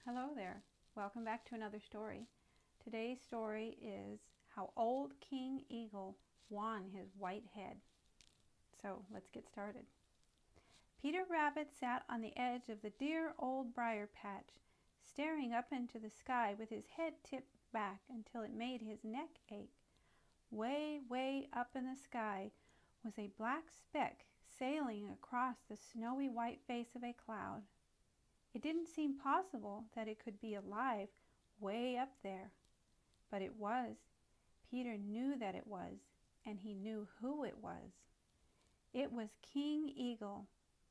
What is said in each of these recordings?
Hello there. Welcome back to another story. Today's story is how Old King Eagle won his white head. So let's get started. Peter Rabbit sat on the edge of the dear old briar patch, staring up into the sky with his head tipped back until it made his neck ache. Way, way up in the sky was a black speck sailing across the snowy white face of a cloud. It didn't seem possible that it could be alive way up there. But it was. Peter knew that it was, and he knew who it was. It was King Eagle.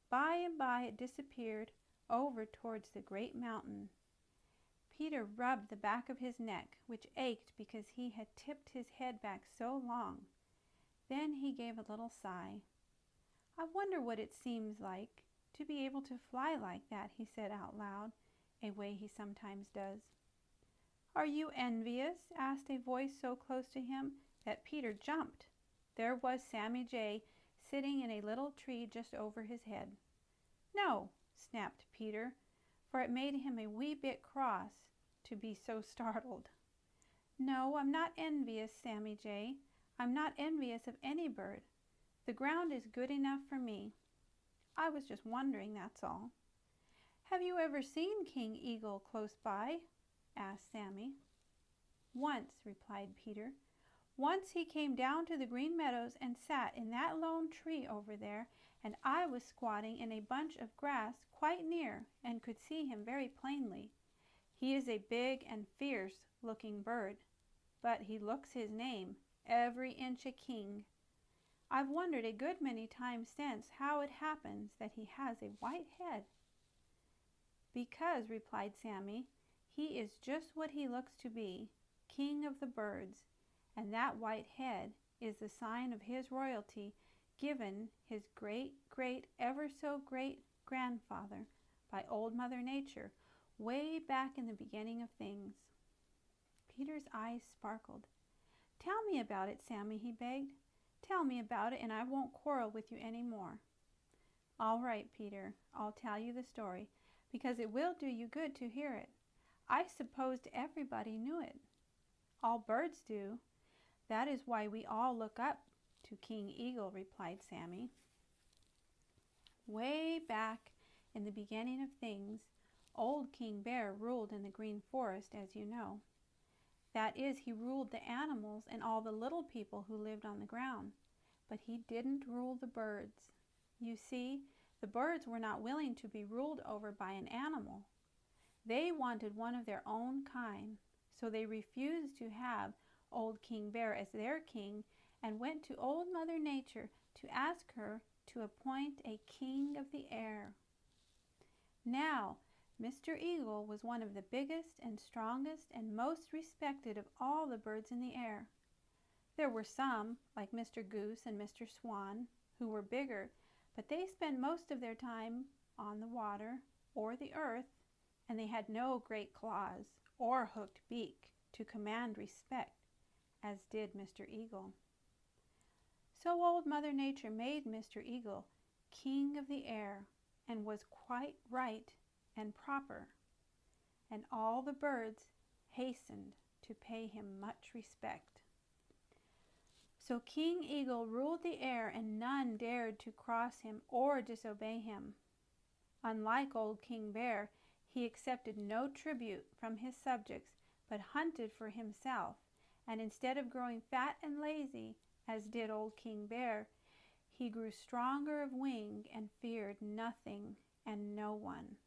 By and by it disappeared over towards the great mountain. Peter rubbed the back of his neck, which ached because he had tipped his head back so long. Then he gave a little sigh. "I wonder what it seems like to be able to fly like that," he said out loud, a way he sometimes does. "Are you envious?" asked a voice so close to him that Peter jumped. There was Sammy Jay sitting in a little tree just over his head. "No," snapped Peter, for it made him a wee bit cross to be so startled. "No, I'm not envious, Sammy Jay. I'm not envious of any bird. The ground is good enough for me. I was just wondering, that's all." "Have you ever seen King Eagle close by?" asked Sammy. "Once," replied Peter. "Once he came down to the Green Meadows and sat in that lone tree over there, and I was squatting in a bunch of grass quite near and could see him very plainly. He is a big and fierce-looking bird, but he looks his name, every inch a king. I've wondered a good many times since how it happens that he has a white head." "Because," replied Sammy, "he is just what he looks to be, king of the birds, and that white head is the sign of his royalty given his great ever so great grandfather by Old Mother Nature way back in the beginning of things." Peter's eyes sparkled. "Tell me about it, Sammy," he begged. "Tell me about it, and I won't quarrel with you any more." "All right, Peter, I'll tell you the story, because it will do you good to hear it. I supposed everybody knew it. All birds do. That is why we all look up to King Eagle," replied Sammy. "Way back in the beginning of things, old King Bear ruled in the Green Forest, as you know. That is, he ruled the animals and all the little people who lived on the ground. But he didn't rule the birds. You see, the birds were not willing to be ruled over by an animal. They wanted one of their own kind, so they refused to have old King Bear as their king and went to Old Mother Nature to ask her to appoint a king of the air. Now, Mr. Eagle was one of the biggest and strongest and most respected of all the birds in the air. There were some, like Mr. Goose and Mr. Swan, who were bigger, but they spent most of their time on the water or the earth, and they had no great claws or hooked beak to command respect, as did Mr. Eagle. So Old Mother Nature made Mr. Eagle king of the air, and was quite right and proper, and all the birds hastened to pay him much respect. So King Eagle ruled the air, and none dared to cross him or disobey him. Unlike old King Bear, he accepted no tribute from his subjects, but hunted for himself, and instead of growing fat and lazy, as did old King Bear, he grew stronger of wing and feared nothing and no one.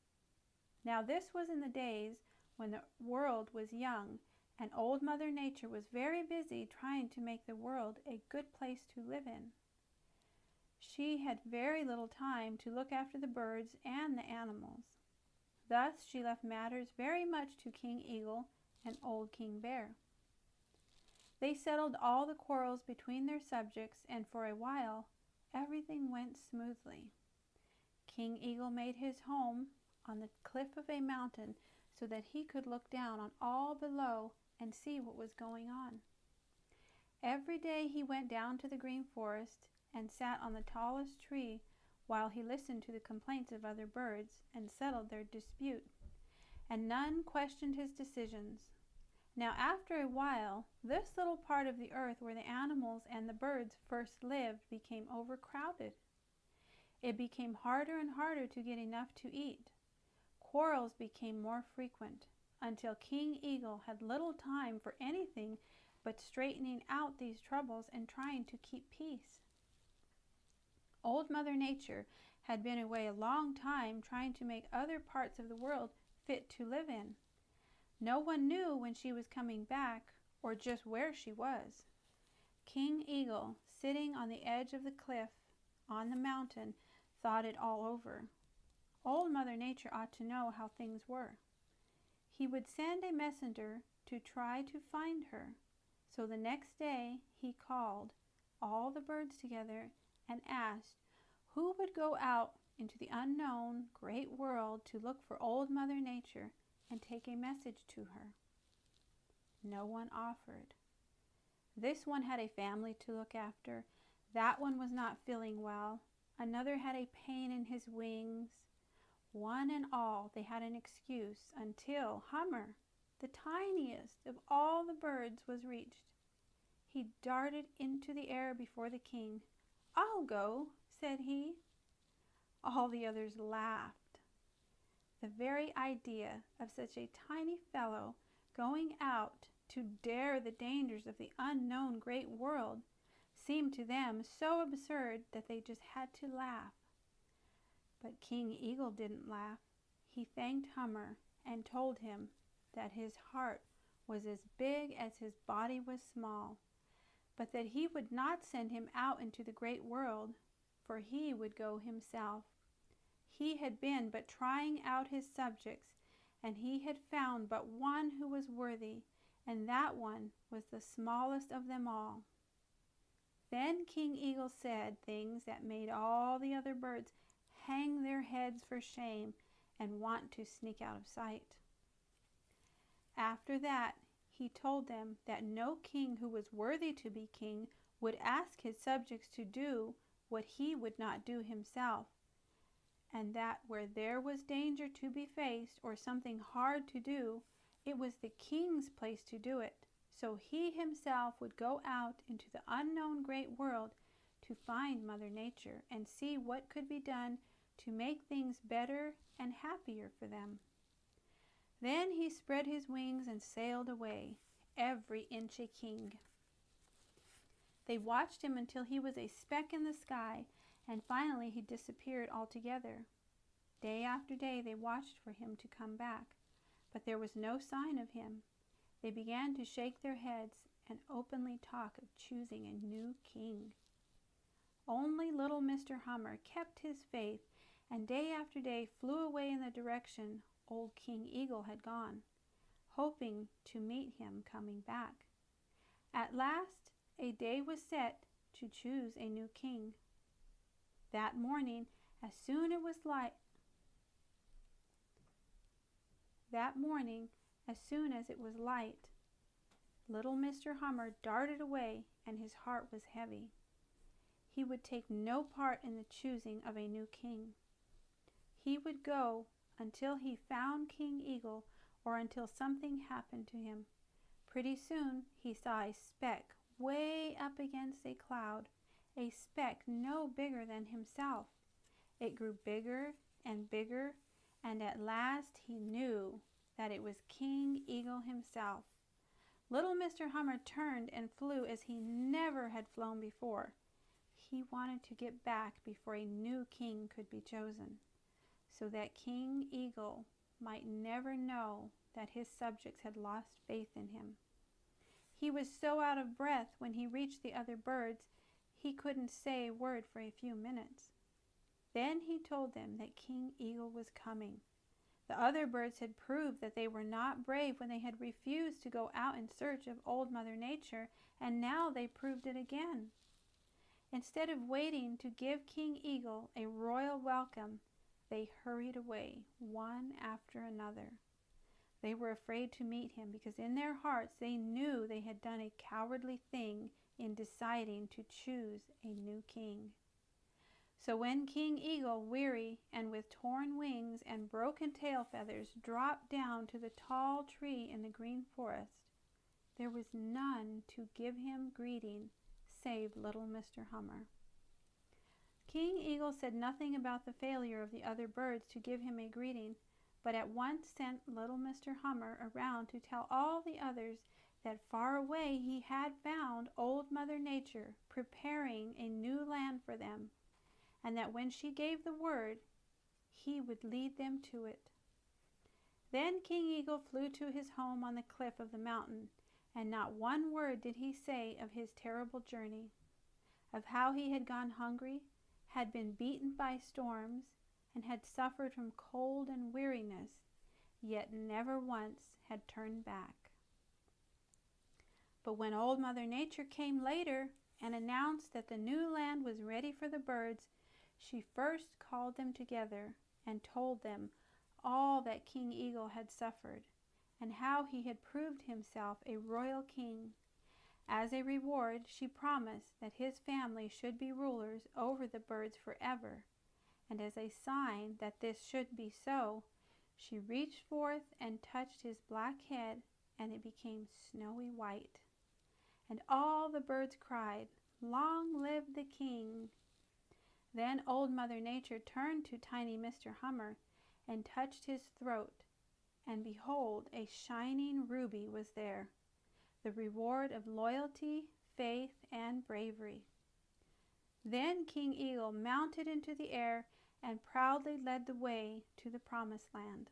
Now this was in the days when the world was young, and Old Mother Nature was very busy trying to make the world a good place to live in. She had very little time to look after the birds and the animals. Thus she left matters very much to King Eagle and old King Bear. They settled all the quarrels between their subjects, and for a while everything went smoothly. King Eagle made his home on the cliff of a mountain so that he could look down on all below and see what was going on. Every day he went down to the Green Forest and sat on the tallest tree while he listened to the complaints of other birds and settled their dispute. and none questioned his decisions. Now after a while, this little part of the earth where the animals and the birds first lived became overcrowded. It became harder and harder to get enough to eat. Quarrels became more frequent, until King Eagle had little time for anything but straightening out these troubles and trying to keep peace. Old Mother Nature had been away a long time trying to make other parts of the world fit to live in. No one knew when she was coming back or just where she was. King Eagle, sitting on the edge of the cliff on the mountain, thought it all over. Old Mother Nature ought to know how things were. He would send a messenger to try to find her. So the next day he called all the birds together and asked who would go out into the unknown great world to look for Old Mother Nature and take a message to her. No one offered. This one had a family to look after. That one was not feeling well. Another had a pain in his wings. One and all, they had an excuse until Hummer, the tiniest of all the birds, was reached. He darted into the air before the king. "I'll go," said he. All the others laughed. The very idea of such a tiny fellow going out to dare the dangers of the unknown great world seemed to them so absurd that they just had to laugh. But King Eagle didn't laugh. He thanked Hummer and told him that his heart was as big as his body was small, but that he would not send him out into the great world, for he would go himself. He had been but trying out his subjects, and he had found but one who was worthy, and that one was the smallest of them all. Then King Eagle said things that made all the other birds hang their heads for shame and want to sneak out of sight. After that, he told them that no king who was worthy to be king would ask his subjects to do what he would not do himself, and that where there was danger to be faced or something hard to do, it was the king's place to do it. So he himself would go out into the unknown great world to find Mother Nature and see what could be done to make things better and happier for them. Then he spread his wings and sailed away, every inch a king. They watched him until he was a speck in the sky, and finally he disappeared altogether. Day after day they watched for him to come back, but there was no sign of him. They began to shake their heads and openly talk of choosing a new king. Only little Mr. Hummer kept his faith, and day after day flew away in the direction old King Eagle had gone, hoping to meet him coming back. At last a day was set to choose a new king. That morning, as soon as it was light, little Mr. Hummer darted away, and his heart was heavy. He would take no part in the choosing of a new king. He would go until he found King Eagle or until something happened to him. Pretty soon he saw a speck way up against a cloud, a speck no bigger than himself. It grew bigger and bigger, and at last he knew that it was King Eagle himself. Little Mr. Hummer turned and flew as he never had flown before. He wanted to get back before a new king could be chosen, so that King Eagle might never know that his subjects had lost faith in him. He was so out of breath when he reached the other birds, he couldn't say a word for a few minutes. Then he told them that King Eagle was coming. The other birds had proved that they were not brave when they had refused to go out in search of Old Mother Nature, and now they proved it again. Instead of waiting to give King Eagle a royal welcome, they hurried away, one after another. They were afraid to meet him because in their hearts they knew they had done a cowardly thing in deciding to choose a new king. So when King Eagle, weary and with torn wings and broken tail feathers, dropped down to the tall tree in the green forest, there was none to give him greeting save little Mr. Hummer. King Eagle said nothing about the failure of the other birds to give him a greeting, but at once sent little Mr. Hummer around to tell all the others that far away he had found Old Mother Nature preparing a new land for them, and that when she gave the word, he would lead them to it. Then King Eagle flew to his home on the cliff of the mountain, and not one word did he say of his terrible journey, of how he had gone hungry, had been beaten by storms, and had suffered from cold and weariness, yet never once had turned back. But when Old Mother Nature came later and announced that the new land was ready for the birds, she first called them together and told them all that King Eagle had suffered, and how he had proved himself a royal king. As a reward, she promised that his family should be rulers over the birds forever, and as a sign that this should be so, she reached forth and touched his black head, and it became snowy white. And all the birds cried, "Long live the king!" Then Old Mother Nature turned to tiny Mr. Hummer and touched his throat, and behold, a shining ruby was there, the reward of loyalty, faith, and bravery. Then King Eagle mounted into the air and proudly led the way to the promised land.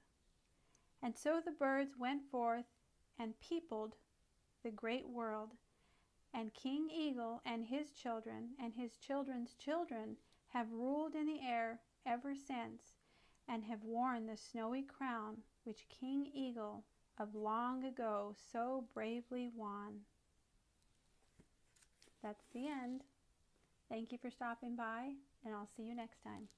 And so the birds went forth and peopled the great world, and King Eagle and his children and his children's children have ruled in the air ever since, and have worn the snowy crown which King Eagle of long ago so bravely won. That's the end. Thank you for stopping by, and I'll see you next time.